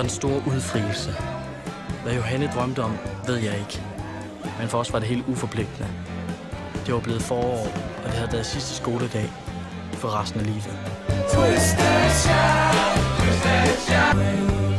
den store udfrielse. Hvad Johanne drømte om, ved jeg ikke. Men for os var det helt uforpligtende. Det var blevet forår, og det havde været sidste skoledag for resten af livet. Twisted shout, twisted shout.